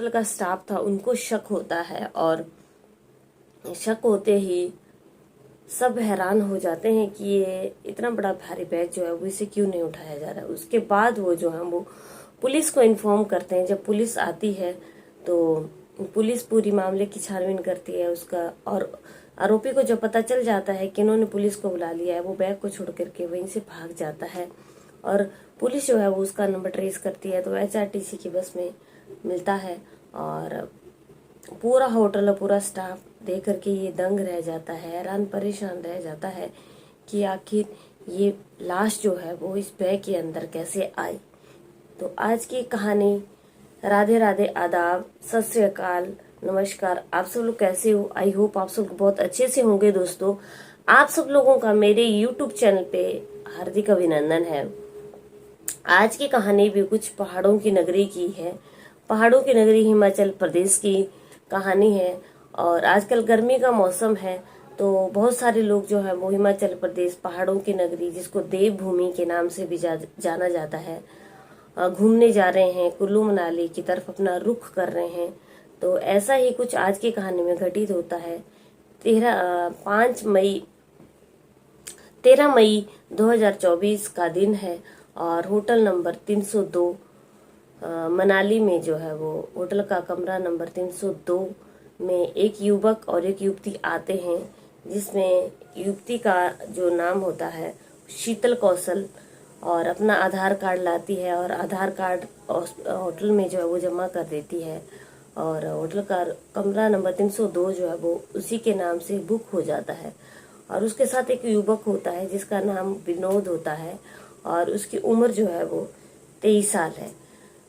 Hotel का staff था उनको शक होता है, और शक होते ही सब हैरान हो जाते हैं कि ये इतना बड़ा भारी बैग जो है वो इसे क्यों नहीं उठाया जा रहा है। उसके बाद वो जो है वो पुलिस को इन्फॉर्म करते हैं। जब पुलिस आती है तो पुलिस पूरी मामले की छानबीन करती है उसका, और आरोपी को जब पता चल जाता है कि इन्होंने पुलिस को बुला लिया है, वो बैग को छोड़ करके वहीं से भाग जाता है। और पुलिस जो है वो उसका नंबर ट्रेस करती है, तो HRTC की बस में मिलता है। और पूरा होटल और पूरा स्टाफ देख करके ये दंग रह जाता है, हैरान परेशान रह जाता है कि आखिर ये लाश जो है वो इस बैग के अंदर कैसे आई। तो आज की कहानी, राधे राधे, आदाब, सत श्री अकाल, नमस्कार। आप सब लोग कैसे हो? आई होप आप सब बहुत अच्छे से होंगे। दोस्तों, आप सब लोगों का मेरे YouTube चैनल पे हार्दिक अभिनंदन है। आज की कहानी भी कुछ पहाड़ों की नगरी की है। पहाड़ों की नगरी हिमाचल प्रदेश की कहानी है। और आजकल गर्मी का मौसम है, तो बहुत सारे लोग जो है वो हिमाचल प्रदेश पहाड़ों की नगरी, जिसको देवभूमि के नाम से भी जाना जाता है, घूमने जा रहे हैं। कुल्लू मनाली की तरफ अपना रुख कर रहे हैं। तो ऐसा ही कुछ आज की कहानी में घटित होता है। 13 मई 2024 का दिन है, और होटल नंबर 302 मनाली में जो है वो होटल का कमरा नंबर 302 में एक युवक और एक युवती आते हैं, जिसमें युवती का जो नाम होता है शीतल कौशल, और अपना आधार कार्ड लाती है, और आधार कार्ड होटल में जो है वो जमा कर देती है। और होटल का कमरा नंबर 302 जो है वो उसी के नाम से बुक हो जाता है। और उसके साथ एक युवक होता है जिसका नाम विनोद होता है, और उसकी उम्र जो है वो 23 साल है।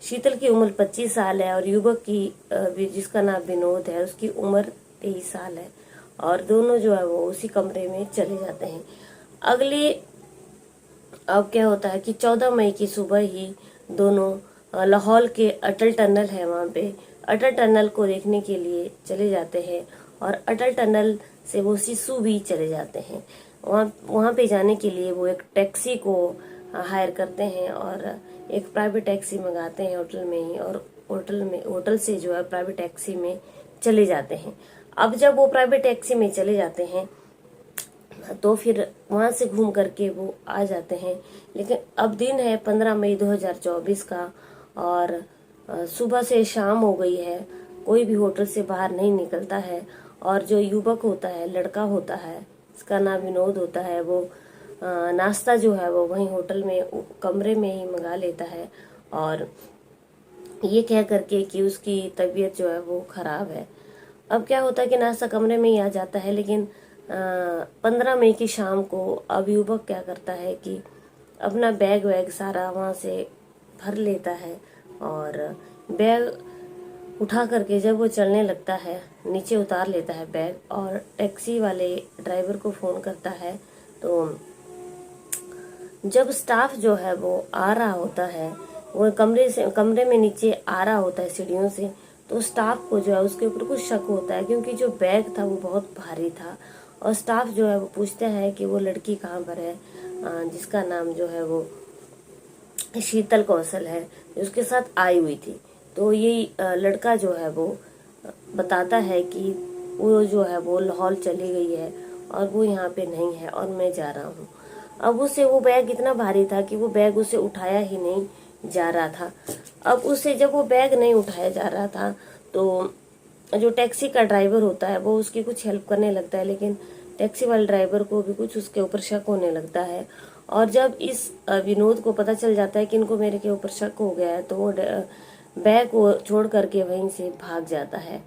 शीतल की उम्र 25 साल है, और युवक की जिसका नाम विनोद है उसकी उम्र 23 साल है। और दोनों जो है वो उसी कमरे में चले जाते हैं। अगले अब क्या होता है कि 14 मई की सुबह ही दोनों लाहौल के अटल टनल है, वहाँ पे अटल टनल को देखने के लिए चले जाते हैं। और अटल टनल से वो सिसु भी चले जाते हैं। वहाँ पे जाने के लिए वो एक टैक्सी को हायर करते हैं, और एक प्राइवेट टैक्सी मंगाते हैं होटल में ही, और होटल से जो है प्राइवेट टैक्सी में चले जाते हैं। अब जब वो प्राइवेट टैक्सी में चले जाते हैं तो फिर वहां से घूम करके वो आ जाते हैं। लेकिन अब दिन है 15 मई 2024 का, और सुबह से शाम हो गई है, कोई भी होटल से बाहर नहीं निकलता है। और जो युवक होता है, लड़का होता है, इसका नाम विनोद होता है, वो नाश्ता जो है वो वहीं होटल में कमरे में ही मंगा लेता है, और ये कह करके कि उसकी तबीयत जो है वो खराब है। अब क्या होता है कि नाश्ता कमरे में ही आ जाता है, लेकिन 15 मई की शाम को अब युवक क्या करता है कि अपना बैग वैग सारा वहाँ से भर लेता है, और बैग उठा करके जब वो चलने लगता है, नीचे उतार लेता है बैग, और टैक्सी वाले ड्राइवर को फोन करता है। तो जब स्टाफ जो है वो आ रहा होता है, वो कमरे में नीचे आ रहा होता है सीढ़ियों से, तो स्टाफ को जो है उसके ऊपर कुछ शक होता है, क्योंकि जो बैग था वो बहुत भारी था। और स्टाफ जो है वो पूछता है कि वो लड़की कहाँ पर है, जिसका नाम जो है वो शीतल कौशल है, उसके साथ आई हुई थी। तो ये लड़का जो है वो बताता है कि वो जो है वो लाहौल चली गई है, और वो यहाँ पे नहीं है, और मैं जा रहा हूँ। अब उसे वो बैग इतना भारी था कि वो बैग उसे उठाया ही नहीं जा रहा था। अब उसे जब वो बैग नहीं उठाया जा रहा था, तो जो टैक्सी का ड्राइवर होता है वो उसकी कुछ हेल्प करने लगता है, लेकिन टैक्सी वाले ड्राइवर को भी कुछ उसके ऊपर शक होने लगता है। और जब इस विनोद को पता चल जाता है कि इनको मेरे के ऊपर शक हो गया है, तो वो बैग को छोड़ करके वहीं से भाग जाता है।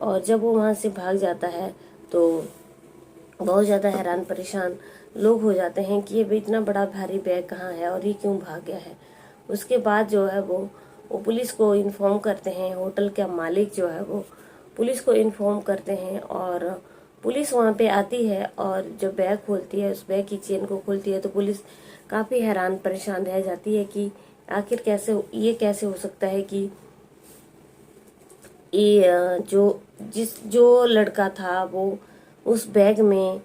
और जब वो वहां से भाग जाता है तो बहुत ज़्यादा हैरान परेशान लोग हो जाते हैं कि ये भी इतना बड़ा भारी बैग कहाँ है और ये क्यों भाग गया है। उसके बाद जो है वो पुलिस को इन्फॉर्म करते हैं। होटल का मालिक जो है वो पुलिस को इन्फॉर्म करते हैं, और पुलिस वहाँ पे आती है, और जब बैग खोलती है, उस बैग की चेन को खोलती है, तो पुलिस काफ़ी हैरान परेशान रह जाती है कि आखिर कैसे हो सकता है कि ये जो लड़का था वो उस बैग में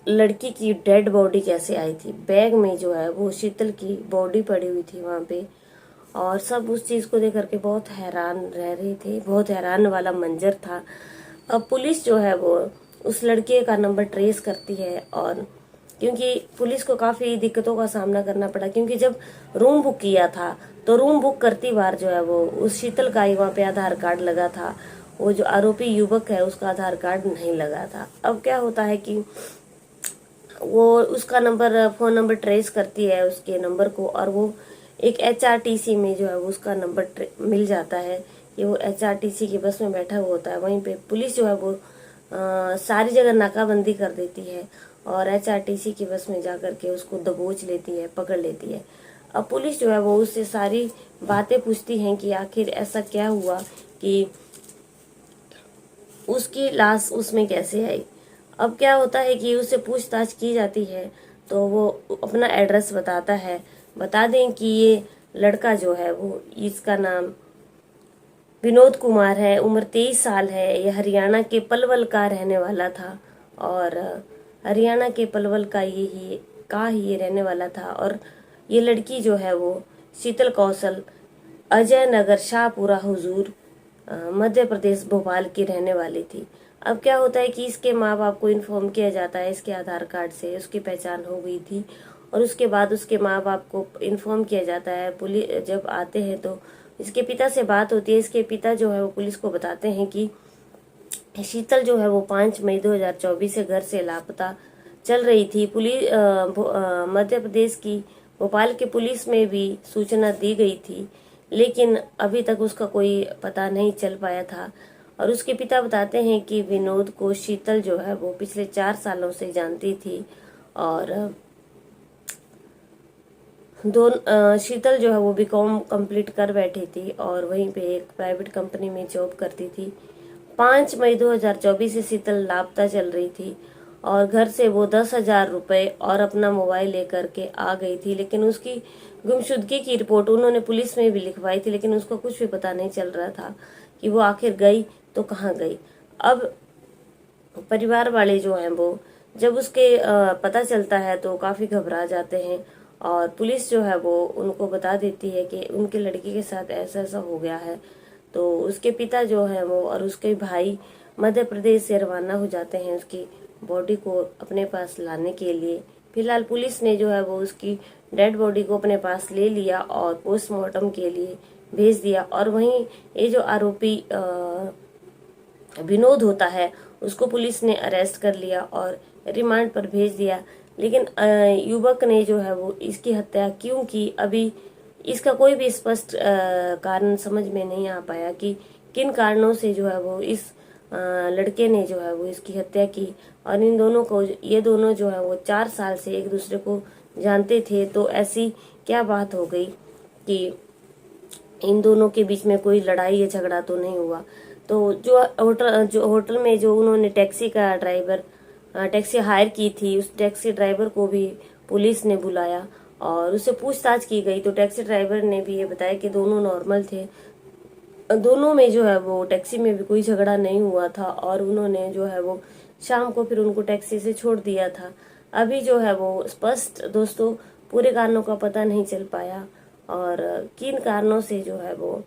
लड़की की डेड बॉडी कैसे आई थी। बैग में जो है वो शीतल की बॉडी पड़ी हुई थी वहाँ पे, और सब उस चीज को देख करके बहुत हैरान रह रहे थे, बहुत हैरान वाला मंजर था। अब पुलिस जो है वो उस लड़के का नंबर ट्रेस करती है, और क्योंकि पुलिस को काफी दिक्कतों का सामना करना पड़ा, क्योंकि जब रूम बुक किया था तो रूम बुक करती बार जो है वो उस शीतल का ही वहाँ पे आधार कार्ड लगा था, वो जो आरोपी युवक है उसका आधार कार्ड नहीं लगा था। अब क्या होता है कि वो उसका नंबर, फोन नंबर ट्रेस करती है उसके नंबर को, और वो एक HRTC में जो है वो उसका नंबर मिल जाता है। ये वो HRTC की बस में बैठा हुआ होता है। वहीं पे पुलिस जो है वो सारी जगह नाकाबंदी कर देती है, और HRTC की बस में जाकर के उसको दबोच लेती है, पकड़ लेती है। अब पुलिस जो है वो उससे सारी बातें पूछती हैं कि आखिर ऐसा क्या हुआ कि उसकी लाश उसमें कैसे आई। अब क्या होता है कि उससे पूछताछ की जाती है तो वो अपना एड्रेस बताता है। बता दें कि ये लड़का जो है वो, इसका नाम विनोद कुमार है, उम्र 23 साल है। ये हरियाणा के पलवल का रहने वाला था, और हरियाणा के पलवल का ये रहने वाला था। और ये लड़की जो है वो शीतल कौशल अजय नगर शाहपुरा हुजूर मध्य प्रदेश भोपाल की रहने वाली थी। अब क्या होता है कि इसके माँ बाप को इन्फॉर्म किया जाता है, इसके आधार कार्ड से उसकी पहचान हो गई थी, और उसके बाद उसके माँ बाप को इन्फॉर्म किया जाता है। पुलिस जब आते हैं तो इसके पिता से बात होती है। इसके पिता जो है वो पुलिस को बताते हैं कि शीतल जो है वो 5 मई 2024 से घर से लापता चल रही थी। पुलिस मध्य प्रदेश की भोपाल की पुलिस में भी सूचना दी गई थी, लेकिन अभी तक उसका कोई पता नहीं चल पाया था। और उसके पिता बताते हैं कि विनोद को शीतल जो है वो पिछले 4 सालों से जानती थी, और शीतल जो है वो BCom कंप्लीट कर बैठी थी, और वहीं पे एक प्राइवेट कंपनी में जॉब करती थी। 5 मई 2024 से शीतल लापता चल रही थी, और घर से वो 10,000 रुपए और अपना मोबाइल लेकर के आ गई थी। लेकिन उसकी गुमशुदगी की रिपोर्ट उन्होंने पुलिस में भी लिखवाई थी, लेकिन उसको कुछ भी पता नहीं चल रहा था कि वो आखिर गई तो कहाँ गई। अब परिवार वाले जो हैं वो जब उसके पता चलता है तो काफी घबरा जाते हैं, और पुलिस जो है वो उनको बता देती है कि उनके लड़की के साथ ऐसा ऐसा हो गया है। तो उसके पिता जो है वो और उसके भाई मध्य प्रदेश से रवाना हो जाते हैं उसकी बॉडी को अपने पास लाने के लिए। फिलहाल पुलिस ने जो है वो उसकी डेड बॉडी को अपने पास ले लिया और पोस्टमार्टम के लिए भेज दिया। और वहीं ये जो आरोपी विनोद होता है उसको पुलिस ने अरेस्ट कर लिया और रिमांड पर भेज दिया। लेकिन युवक ने जो है वो इसकी हत्या क्यों की, अभी इसका कोई भी स्पष्ट कारण समझ में नहीं आ पाया कि किन कारणों से जो है वो इस लड़के ने जो है वो इसकी हत्या की। और इन दोनों को, ये दोनों जो है वो 4 साल से एक दूसरे को जानते थे, तो ऐसी क्या बात हो गई कि इन दोनों के बीच में कोई लड़ाई या झगड़ा तो नहीं हुआ। तो जो होटल में जो उन्होंने टैक्सी हायर की थी, उस टैक्सी ड्राइवर को भी पुलिस ने बुलाया और उससे पूछताछ की गई। तो टैक्सी ड्राइवर ने भी ये बताया कि दोनों नॉर्मल थे, दोनों में जो है वो टैक्सी में भी कोई झगड़ा नहीं हुआ था, और उन्होंने जो है वो शाम को फिर उनको टैक्सी से छोड़ दिया था। अभी जो है वो स्पष्ट दोस्तों पूरे कारणों का पता नहीं चल पाया, और किन कारणों से जो है वो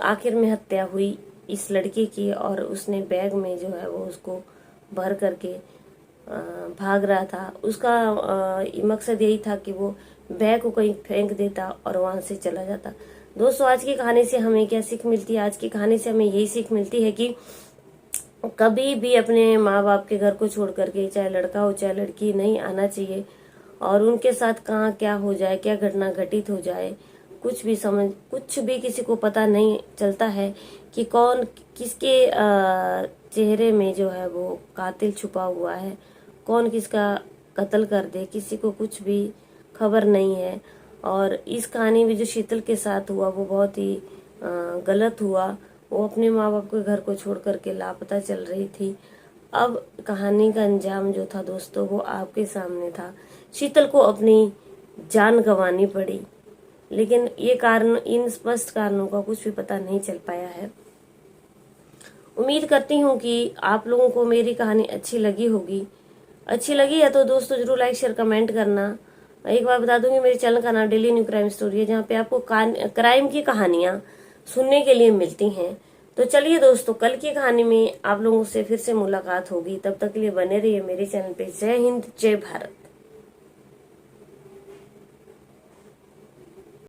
आखिर में हत्या हुई इस लड़के की। और उसने बैग में जो है वो उसको भर करके भाग रहा था। उसका मकसद यही था कि वो बैग को कहीं फेंक देता और वहां से चला जाता। दोस्तों आज की कहानी से हमें क्या सीख मिलती है? आज की कहानी से हमें यही सीख मिलती है कि कभी भी अपने माँ बाप के घर को छोड़ करके, चाहे लड़का हो चाहे लड़की, नहीं आना चाहिए। और उनके साथ कहाँ क्या हो जाए, क्या घटना घटित हो जाए, कुछ भी किसी को पता नहीं चलता है कि कौन किसके चेहरे में जो है वो कातिल छुपा हुआ है, कौन किसका कत्ल कर दे, किसी को कुछ भी खबर नहीं है। और इस कहानी में जो शीतल के साथ हुआ वो बहुत ही गलत हुआ। वो अपने माँ बाप के घर को छोड़ करके लापता चल रही थी। अब कहानी का अंजाम जो था दोस्तों वो आपके सामने था। शीतल को अपनी जान गंवानी पड़ी, लेकिन ये कारण, इन स्पष्ट कारणों का कुछ भी पता नहीं चल पाया है। उम्मीद करती हूँ कि आप लोगों को मेरी कहानी अच्छी लगी होगी। अच्छी लगी है तो दोस्तों जरूर लाइक शेयर कमेंट करना। एक बार बता दूंगी, मेरे चैनल का नाम डेली न्यू क्राइम स्टोरी है, जहाँ पे आपको क्राइम की कहानियां सुनने के लिए मिलती हैं। तो चलिए दोस्तों, कल की कहानी में आप लोगों से फिर से मुलाकात होगी। तब तक के लिए बने रहिए मेरे चैनल पे। जय हिंद, जय भारत।